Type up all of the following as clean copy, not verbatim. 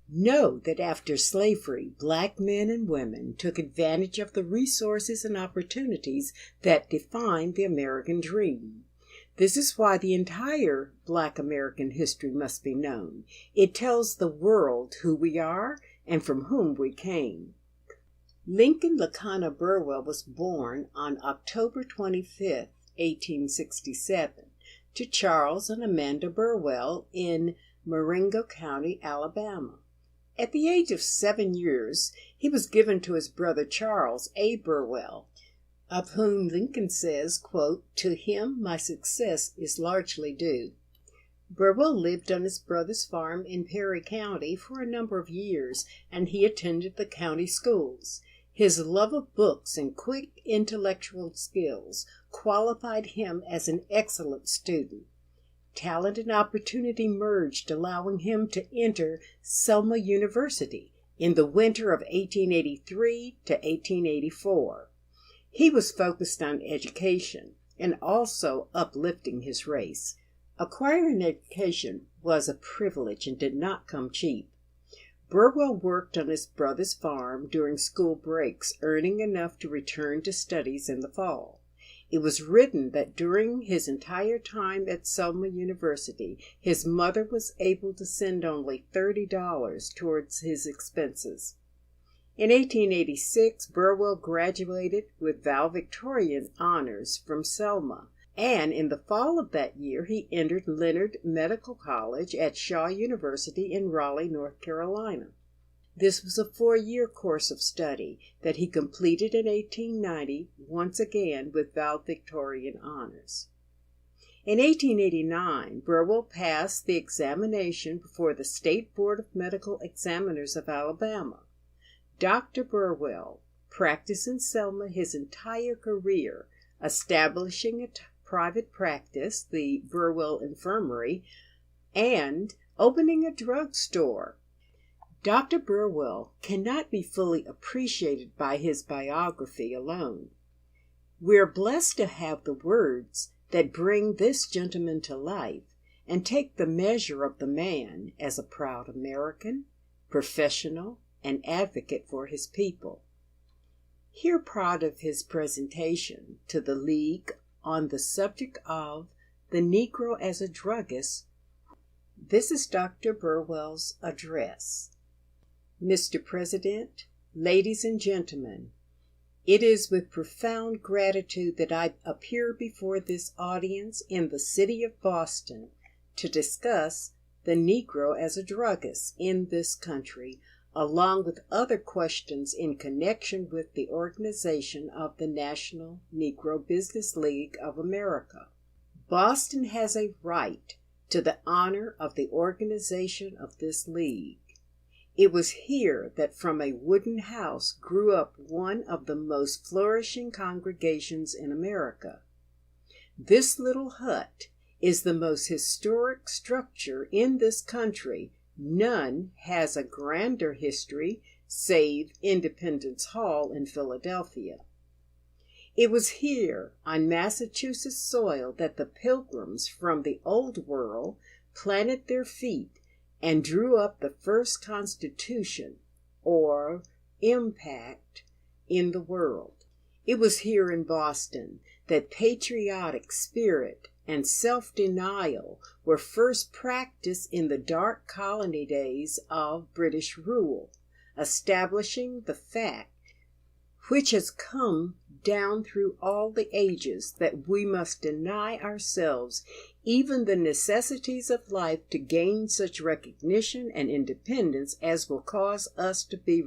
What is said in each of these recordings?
Know that after slavery, black men and women took advantage of the resources and opportunities that defined the American dream. This is why the entire Black American history must be known. It tells the world who we are and from whom we came. Lincoln Lacana Burwell was born on October 25, 1867, to Charles and Amanda Burwell in Marengo County, Alabama. At the age of 7 years, he was given to his brother Charles A. Burwell, of whom Lincoln says, quote, "To him my success is largely due." Burwell lived on his brother's farm in Perry County for a number of years, and he attended the county schools. His love of books and quick intellectual skills qualified him as an excellent student. Talent and opportunity merged, allowing him to enter Selma University in the winter of 1883 to 1884. He was focused on education and also uplifting his race. Acquiring education was a privilege and did not come cheap. Burwell worked on his brother's farm during school breaks, earning enough to return to studies in the fall. It was written that during his entire time at Selma University, his mother was able to send only $30 towards his expenses. In 1886, Burwell graduated with valedictorian honors from Selma, and in the fall of that year he entered Leonard Medical College at Shaw University in Raleigh, North Carolina. This was a 4-year course of study that he completed in 1890, once again with valedictorian honors. In 1889, Burwell passed the examination before the State Board of Medical Examiners of Alabama. Dr. Burwell practiced in Selma his entire career, establishing a private practice, the Burwell Infirmary, and opening a drugstore. Dr. Burwell cannot be fully appreciated by his biography alone. We are blessed to have the words that bring this gentleman to life and take the measure of the man as a proud American, professional, and advocate for his people. Here part of his presentation to the League on the subject of the Negro as a druggist. This is Dr. Burwell's address. Mr. President, ladies and gentlemen, it is with profound gratitude that I appear before this audience in the city of Boston to discuss the Negro as a druggist in this country, along with other questions in connection with the organization of the National Negro Business League of America. Boston has a right to the honor of the organization of this league. It was here that from a wooden house grew up one of the most flourishing congregations in America. This little hut is the most historic structure in this country. None has a grander history save Independence Hall in Philadelphia. It was here on Massachusetts soil that the Pilgrims from the Old World planted their feet and drew up the first Constitution, or impact, in the world. It was here in Boston that patriotic spirit and self-denial were first practiced in the dark colony days of British rule, establishing the fact, which has come down through all the ages, that we must deny ourselves even the necessities of life to gain such recognition and independence as will cause us to be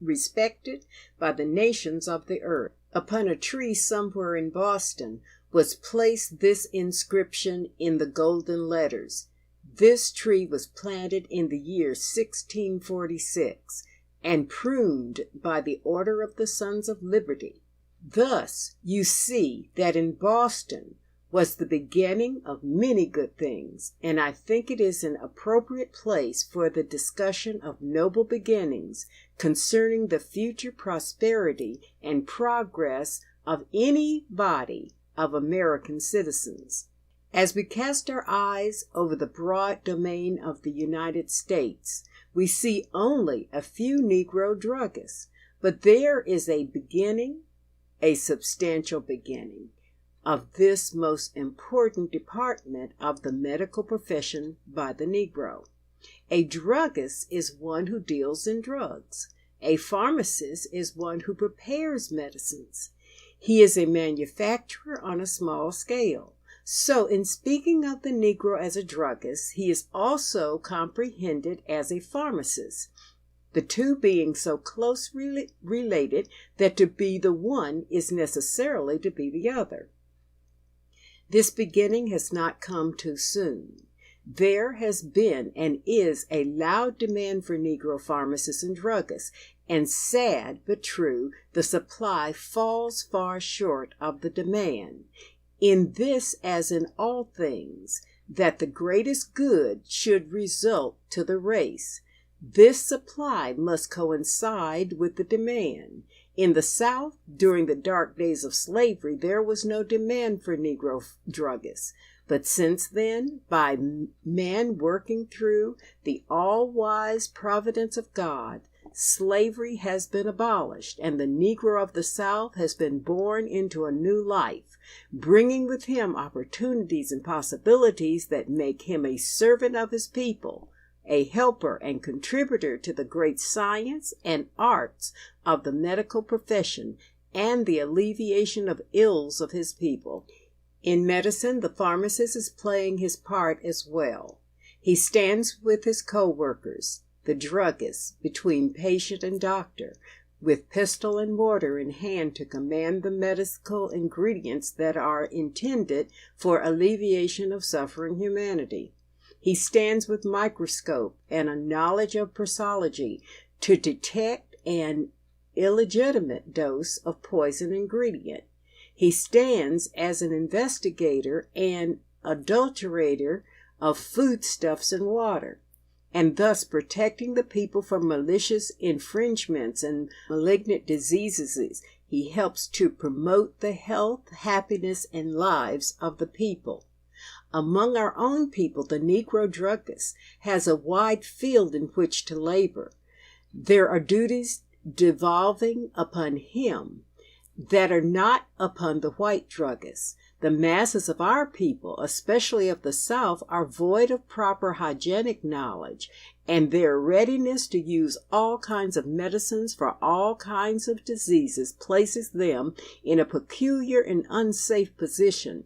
respected by the nations of the earth. Upon a tree somewhere in Boston was placed this inscription in the golden letters. This tree was planted in the year 1646 and pruned by the order of the Sons of Liberty. Thus, you see that in Boston was the beginning of many good things, and I think it is an appropriate place for the discussion of noble beginnings concerning the future prosperity and progress of any body of American citizens. As we cast our eyes over the broad domain of the United States, we see only a few Negro druggists, but there is a beginning, a substantial beginning, of this most important department of the medical profession by the Negro. A druggist is one who deals in drugs. A pharmacist is one who prepares medicines. He is a manufacturer on a small scale. So, in speaking of the Negro as a druggist, he is also comprehended as a pharmacist, the two being so closely related that to be the one is necessarily to be the other. This beginning has not come too soon. There has been and is a loud demand for Negro pharmacists and druggists, and sad but true, the supply falls far short of the demand. In this, as in all things, that the greatest good should result to the race, this supply must coincide with the demand. In the South, during the dark days of slavery, there was no demand for Negro druggists. But since then, by man working through the all-wise providence of God, slavery has been abolished, and the Negro of the South has been born into a new life, bringing with him opportunities and possibilities that make him a servant of his people, a helper and contributor to the great science and arts of the medical profession and the alleviation of ills of his people. In medicine, the pharmacist is playing his part as well. He stands with his co-workers, the druggist, between patient and doctor, with pistol and mortar in hand to command the medical ingredients that are intended for alleviation of suffering humanity. He stands with microscope and a knowledge of prosology to detect an illegitimate dose of poison ingredient. He stands as an investigator and adulterator of foodstuffs and water, and thus protecting the people from malicious infringements and malignant diseases. He helps to promote the health, happiness, and lives of the people. Among our own people, the Negro druggist has a wide field in which to labor. There are duties devolving upon him that are not upon the white druggists. The masses of our people, especially of the South, are void of proper hygienic knowledge, and their readiness to use all kinds of medicines for all kinds of diseases places them in a peculiar and unsafe position.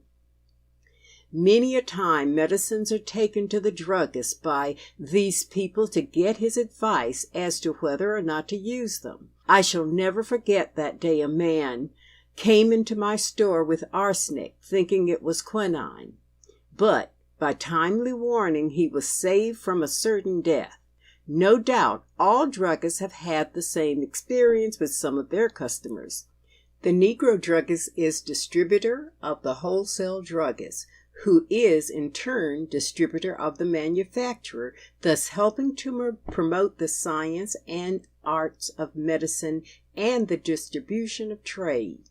Many a time medicines are taken to the druggist by these people to get his advice as to whether or not to use them. I shall never forget that day a man came into my store with arsenic, thinking it was quinine. But by timely warning, he was saved from a certain death. No doubt all druggists have had the same experience with some of their customers. The Negro druggist is distributor of the wholesale druggist, who is in turn distributor of the manufacturer, thus helping to promote the science and arts of medicine and the distribution of trade.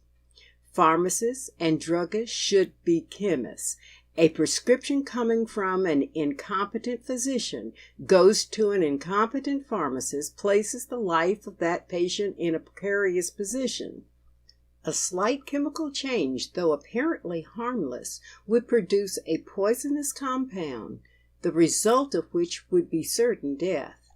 Pharmacists and druggists should be chemists. A prescription coming from an incompetent physician goes to an incompetent pharmacist, places the life of that patient in a precarious position. A slight chemical change, though apparently harmless, would produce a poisonous compound, the result of which would be certain death.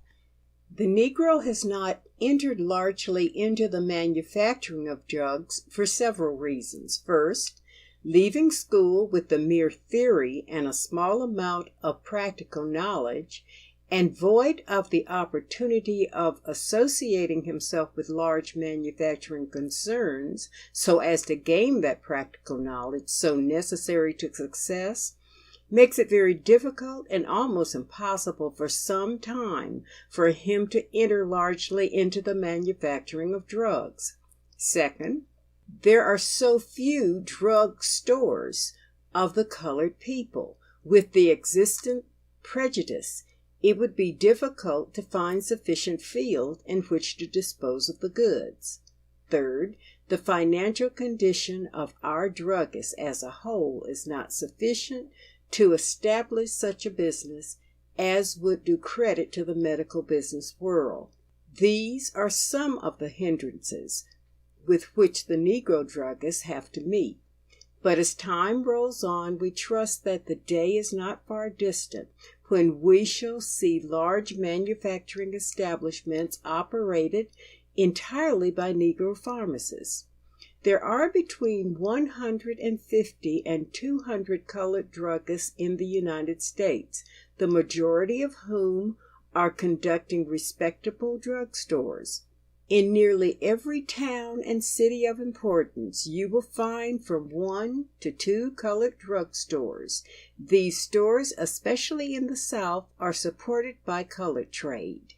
The Negro has not entered largely into the manufacturing of drugs for several reasons. First, leaving school with the mere theory and a small amount of practical knowledge, and void of the opportunity of associating himself with large manufacturing concerns so as to gain that practical knowledge so necessary to success, makes it very difficult and almost impossible for some time for him to enter largely into the manufacturing of drugs. Second, there are so few drug stores of the colored people. With the existent prejudice, it would be difficult to find sufficient field in which to dispose of the goods. Third, the financial condition of our druggists as a whole is not sufficient to establish such a business, as would do credit to the medical business world. These are some of the hindrances with which the Negro druggists have to meet. But as time rolls on, we trust that the day is not far distant when we shall see large manufacturing establishments operated entirely by Negro pharmacists. There are between 150 and 200 colored druggists in the United States, the majority of whom are conducting respectable drugstores. In nearly every town and city of importance, you will find from 1 to 2 colored drugstores. These stores, especially in the South, are supported by colored trade.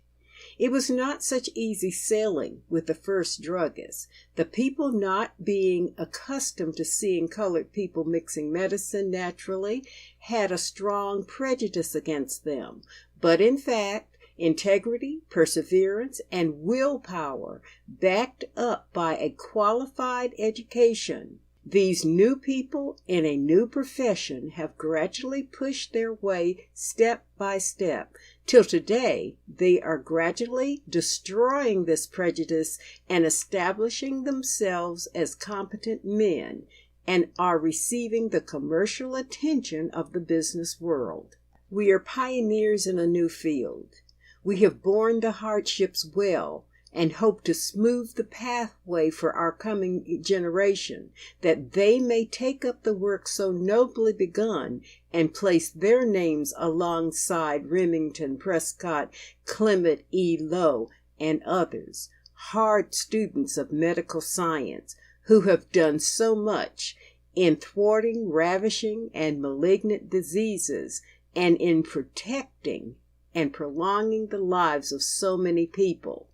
It was not such easy sailing with the first druggists, the people not being accustomed to seeing colored people mixing medicine naturally had a strong prejudice against them. But in fact, integrity, perseverance, and willpower, backed up by a qualified education, these new people in a new profession have gradually pushed their way step by step, till today they are gradually destroying this prejudice and establishing themselves as competent men, and are receiving the commercial attention of the business world. We are pioneers in a new field. We have borne the hardships well and hope to smooth the pathway for our coming generation, that they may take up the work so nobly begun and place their names alongside Remington, Prescott, Clement E. Lowe, and others, hard students of medical science, who have done so much in thwarting ravishing and malignant diseases and in protecting and prolonging the lives of so many people.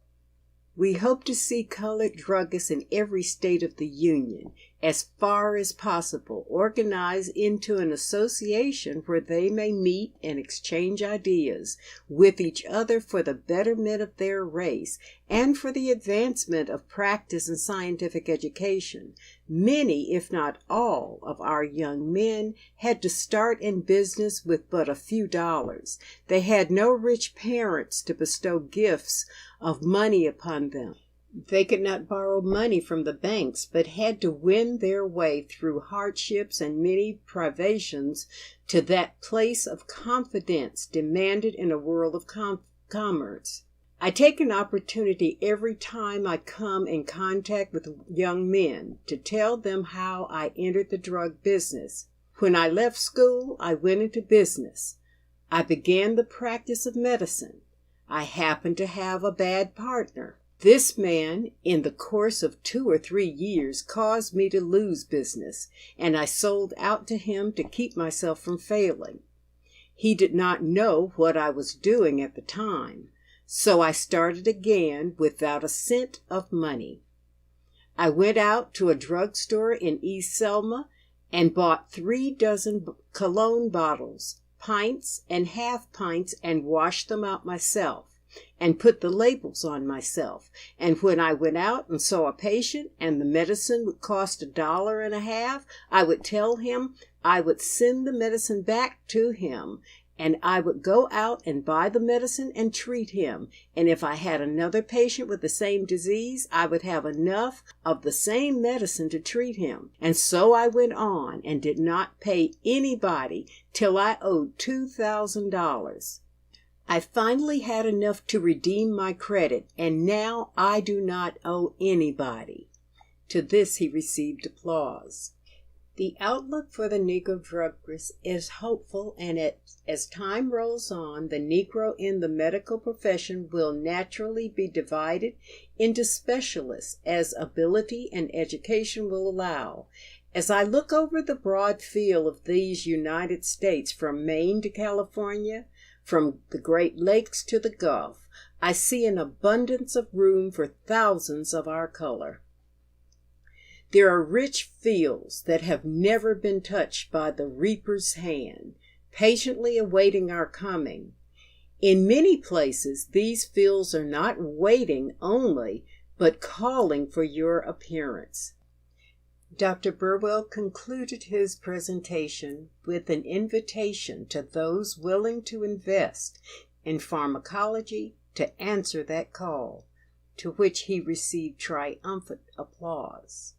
We hope to see colored druggists in every state of the Union, as far as possible, organized into an association where they may meet and exchange ideas with each other for the betterment of their race and for the advancement of practice and scientific education. Many, if not all, of our young men had to start in business with but a few dollars. They had no rich parents to bestow gifts of money upon them. They could not borrow money from the banks, but had to win their way through hardships and many privations to that place of confidence demanded in a world of commerce. I take an opportunity every time I come in contact with young men to tell them how I entered the drug business. When I left school, I went into business. I began the practice of medicine. I happened to have a bad partner. This man, in the course of 2 or 3 years, caused me to lose business, and I sold out to him to keep myself from failing. He did not know what I was doing at the time, so I started again without a cent of money. I went out to a drugstore in East Selma and bought 3 dozen cologne bottles, pints and half pints, and washed them out myself, and put the labels on myself. And when I went out and saw a patient and the medicine would cost $1.50, I would tell him I would send the medicine back to him, and I would go out and buy the medicine and treat him. And if I had another patient with the same disease, I would have enough of the same medicine to treat him. And so I went on and did not pay anybody till I owed $2,000. I finally had enough to redeem my credit, and now I do not owe anybody. To this he received applause. The outlook for the Negro druggist is hopeful, and as time rolls on, the Negro in the medical profession will naturally be divided into specialists as ability and education will allow. As I look over the broad field of these United States, from Maine to California, from the Great Lakes to the Gulf, I see an abundance of room for thousands of our color. There are rich fields that have never been touched by the reaper's hand, patiently awaiting our coming. In many places, these fields are not waiting only, but calling for your appearance. Dr. Burwell concluded his presentation with an invitation to those willing to invest in pharmacology to answer that call, to which he received triumphant applause.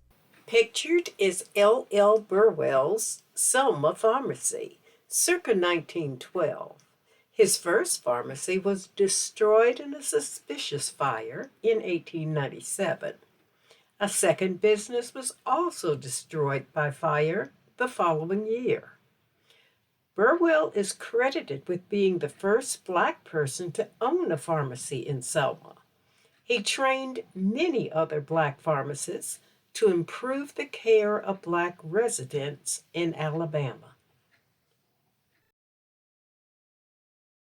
Pictured is L. Burwell's Selma Pharmacy, circa 1912. His first pharmacy was destroyed in a suspicious fire in 1897. A second business was also destroyed by fire the following year. Burwell is credited with being the first Black person to own a pharmacy in Selma. He trained many other Black pharmacists to improve the care of Black residents in Alabama.